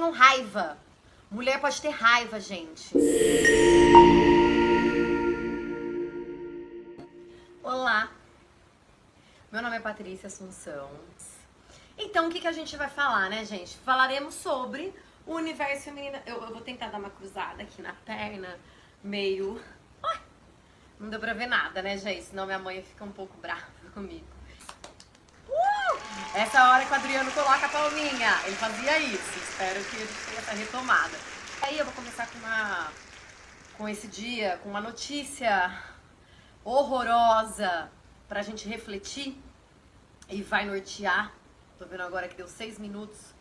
tenham raiva. Mulher pode ter raiva, gente. Olá, meu nome é Patrícia Assunção. Então, o que a gente vai falar, né, gente? Falaremos sobre o universo feminino. Eu vou tentar dar uma cruzada aqui na perna, meio... Ai, não deu pra ver nada, né, gente? Senão minha mãe fica um pouco brava comigo. Essa é a hora que o Adriano coloca a palminha. Ele fazia isso. Espero que a gente tenha essa retomada. Aí eu vou começar com esse dia, com uma notícia horrorosa pra gente refletir e vai nortear. Tô vendo agora que deu 6 minutos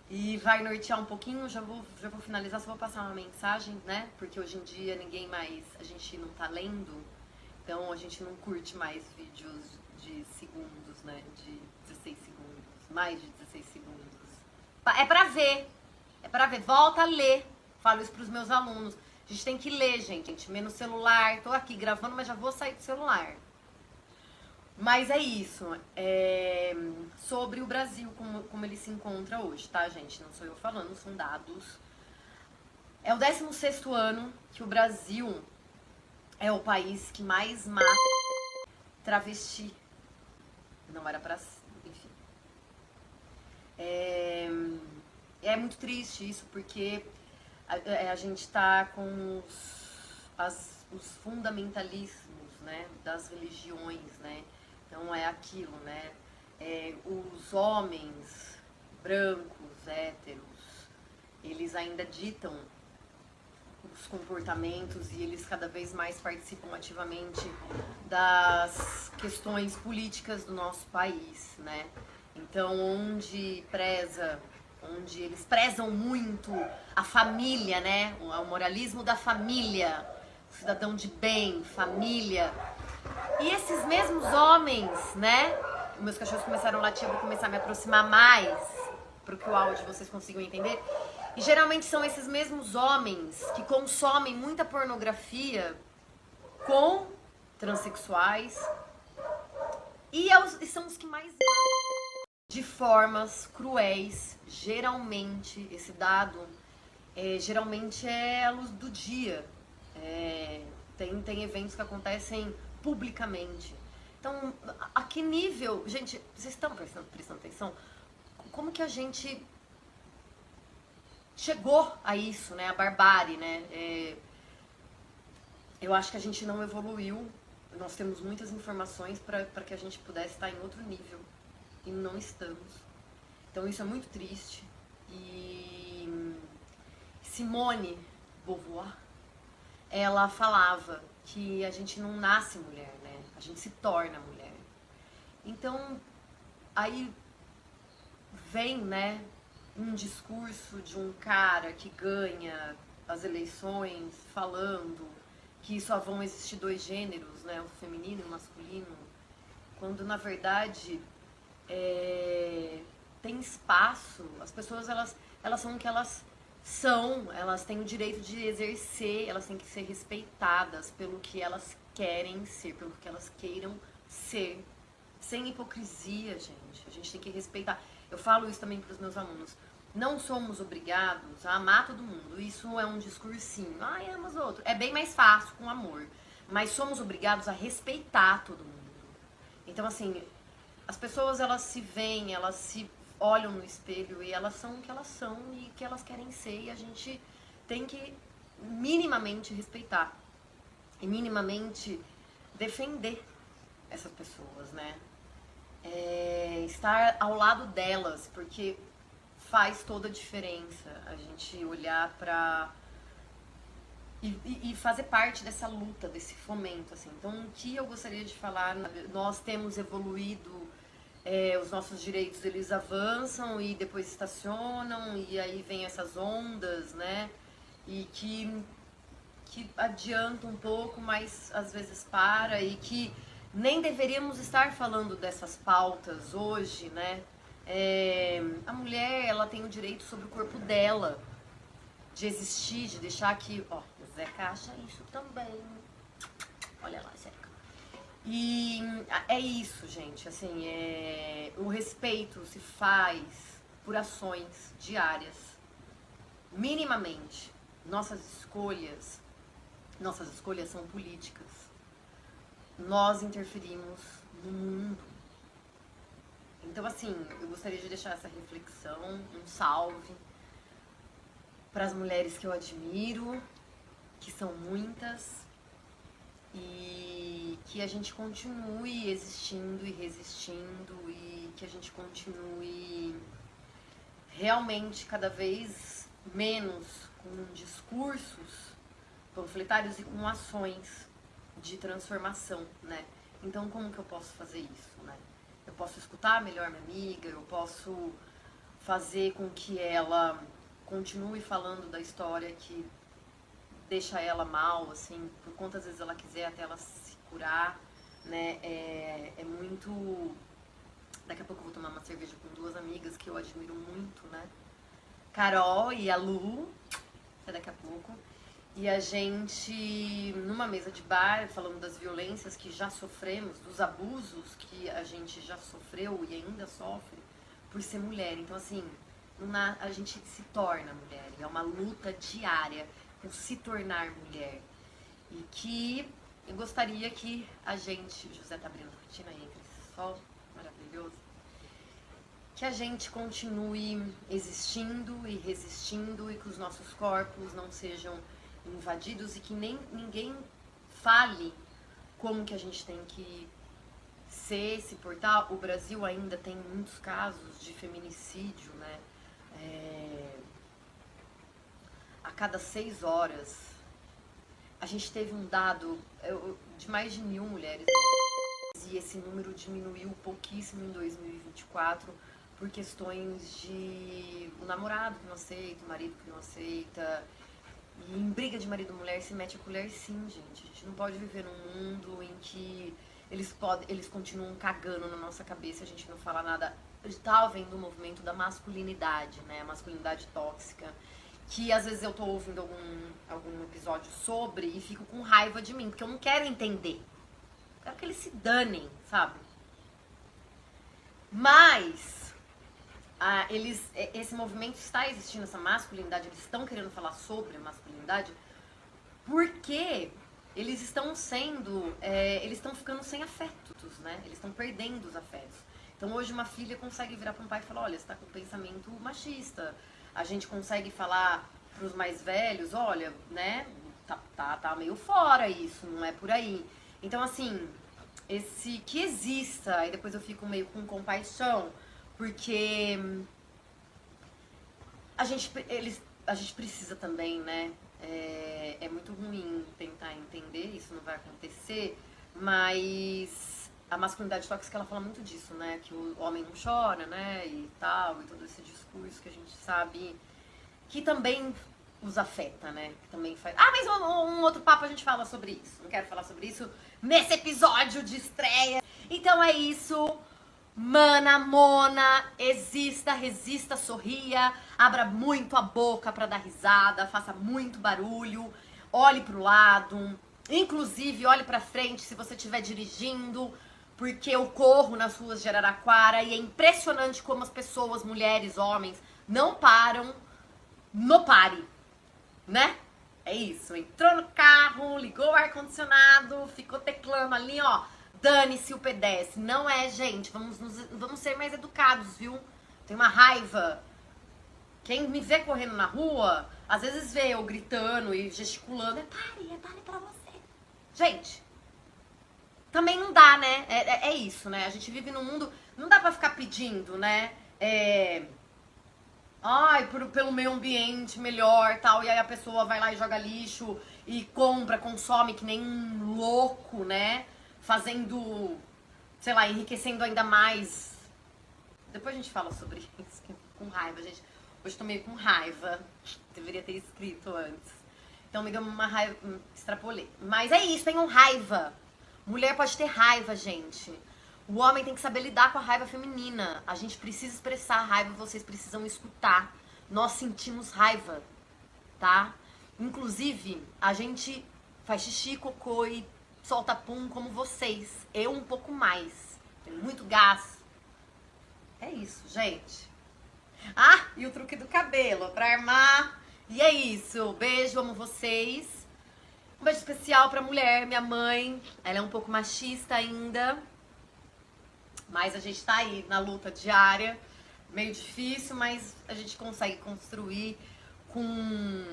e vai nortear um pouquinho. Já vou finalizar, só vou passar uma mensagem, né? Porque hoje em dia ninguém mais, a gente não tá lendo, então a gente não curte mais vídeos de segundos, né? De 16 segundos, mais de 16 segundos. É pra ver, volta a ler. Falo isso pros meus alunos. A gente tem que ler, gente. Menos celular. Tô aqui gravando, mas já vou sair do celular. Mas é isso. Sobre o Brasil, como ele se encontra hoje, tá, gente? Não sou eu falando, são dados. É o 16º ano que o Brasil é o país que mais mata travesti. Não era pra... Enfim. É muito triste isso, porque a gente tá com os fundamentalismos, né, das religiões, né? Então é aquilo, né? Os homens brancos, héteros, eles ainda ditam os comportamentos e eles cada vez mais participam ativamente das questões políticas do nosso país, né? Então, onde eles prezam muito a família, né? O moralismo da família, cidadão de bem, família. E esses mesmos homens, né? Meus cachorros começaram a latir, eu vou começar a me aproximar mais para que o áudio vocês consigam entender. E geralmente são esses mesmos homens que consomem muita pornografia com transexuais e são os que mais de formas cruéis. Geralmente, esse dado geralmente é a luz do dia. Tem eventos que acontecem publicamente. Então, a que nível... Gente, vocês estão prestando atenção? Como que a gente chegou a isso, né? A barbárie, né? Eu acho que a gente não evoluiu. Nós temos muitas informações para que a gente pudesse estar em outro nível. E não estamos. Então isso é muito triste. E Simone Beauvoir, ela falava que a gente não nasce mulher, né? A gente se torna mulher. Então, aí vem, né, um discurso de um cara que ganha as eleições falando que só vão existir 2 gêneros, né, o feminino e o masculino, quando na verdade tem espaço. As pessoas elas são o que elas são, elas têm o direito de exercer, elas têm que ser respeitadas pelo que elas querem ser, pelo que elas queiram ser, sem hipocrisia, gente. A gente tem que respeitar. Eu falo isso também para os meus alunos. Não somos obrigados a amar todo mundo. Isso é um discursinho. Ai, ama os outros. É bem mais fácil com amor. Mas somos obrigados a respeitar todo mundo. Então, assim, as pessoas, elas se veem, elas se olham no espelho e elas são o que elas são e o que elas querem ser. E a gente tem que minimamente respeitar. E minimamente defender essas pessoas, né? Estar ao lado delas, porque faz toda a diferença a gente olhar pra... E fazer parte dessa luta, desse fomento, assim. Então, o que eu gostaria de falar, nós temos evoluído, os nossos direitos, eles avançam e depois estacionam, e aí vem essas ondas, né? E que adianta um pouco, mas às vezes para, e que nem deveríamos estar falando dessas pautas hoje, né? A mulher, ela tem o direito sobre o corpo dela, de existir, de deixar que... Ó, o Zeca acha isso também. Olha lá, Zeca. E é isso, gente, assim, o respeito se faz por ações diárias, minimamente nossas escolhas são políticas. Nós interferimos no mundo. Então, assim, eu gostaria de deixar essa reflexão, um salve para as mulheres que eu admiro, que são muitas, e que a gente continue existindo e resistindo, e que a gente continue realmente cada vez menos com discursos panfletários e com ações de transformação, né? Então, como que eu posso fazer isso, né? Eu posso escutar melhor minha amiga, eu posso fazer com que ela continue falando da história que deixa ela mal, assim, por quantas vezes ela quiser até ela se curar, né? É muito... Daqui a pouco eu vou tomar uma cerveja com duas amigas que eu admiro muito, né? Carol e a Lu, é daqui a pouco. E a gente, numa mesa de bar, falando das violências que já sofremos, dos abusos que a gente já sofreu e ainda sofre por ser mulher. Então, assim, a gente se torna mulher. É uma luta diária por se tornar mulher. E que eu gostaria que a gente... José tá abrindo a cortina aí, esse sol maravilhoso. Que a gente continue existindo e resistindo e que os nossos corpos não sejam invadidos e que nem ninguém fale como que a gente tem que ser, se portar. O Brasil ainda tem muitos casos de feminicídio, né? A cada 6 horas. A gente teve um dado de mais de 1.000 mulheres, e esse número diminuiu pouquíssimo em 2024 por questões de o namorado que não aceita, o marido que não aceita. E em briga de marido e mulher se mete a colher, sim, gente. A gente não pode viver num mundo em que eles continuam cagando na nossa cabeça, a gente não fala nada. A gente tá vendo o movimento da masculinidade, né? A masculinidade tóxica. Que às vezes eu tô ouvindo algum episódio sobre e fico com raiva de mim, porque eu não quero entender. Eu quero que eles se danem, sabe? Mas... esse movimento está existindo, essa masculinidade, eles estão querendo falar sobre a masculinidade porque eles estão eles estão ficando sem afetos, né? Eles estão perdendo os afetos. Então hoje uma filha consegue virar para um pai e falar, olha, você tá com pensamento machista. A gente consegue falar pros mais velhos, olha, né, tá meio fora isso, não é por aí. Então assim, que exista, e depois eu fico meio com compaixão, porque a gente precisa também, né? É muito ruim tentar entender, isso não vai acontecer, mas a masculinidade tóxica, ela fala muito disso, né? Que o homem não chora, né? E tal, e todo esse discurso que a gente sabe que também os afeta, né? Que também faz... mas um outro papo a gente fala sobre isso. Não quero falar sobre isso nesse episódio de estreia. Então é isso. Mana, mona, exista, resista, sorria, abra muito a boca pra dar risada, faça muito barulho, olhe pro lado, inclusive olhe pra frente se você estiver dirigindo, porque eu corro nas ruas de Araraquara e é impressionante como as pessoas, mulheres, homens, não param no pare, né? É isso, entrou no carro, ligou o ar-condicionado, ficou teclando ali, ó. Dane-se o pedestre. Não é, gente. Vamos ser mais educados, viu? Tem uma raiva. Quem me vê correndo na rua, às vezes vê eu gritando e gesticulando. Pare pra você. Gente, também não dá, né? É isso, né? A gente vive num mundo... Não dá pra ficar pedindo, né? Pelo meio ambiente melhor, tal. E aí a pessoa vai lá e joga lixo e compra, consome que nem um louco, né? Fazendo, sei lá, enriquecendo ainda mais. Depois a gente fala sobre isso, com raiva, gente. Hoje tô meio com raiva. Deveria ter escrito antes. Então me deu uma raiva, extrapolei. Mas é isso, tenham raiva. Mulher pode ter raiva, gente. O homem tem que saber lidar com a raiva feminina. A gente precisa expressar a raiva, vocês precisam escutar. Nós sentimos raiva, tá? Inclusive, a gente faz xixi, cocô e solta pum como vocês. Eu um pouco mais. Tenho muito gás. É isso, gente. E o truque do cabelo. Pra armar E é isso. Beijo, amo vocês. Um beijo especial pra mulher, minha mãe. Ela é um pouco machista ainda. Mas a gente tá aí na luta diária. Meio difícil, mas a gente consegue construir com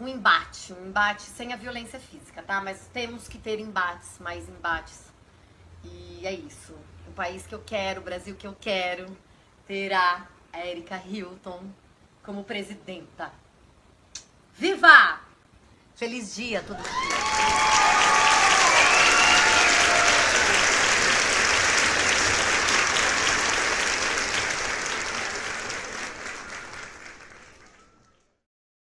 embate. Um embate sem a violência física, tá? Mas temos que ter embates, mais embates. E é isso. O país que eu quero, o Brasil que eu quero, terá a Erika Hilton como presidenta. Viva! Feliz dia, todo dia.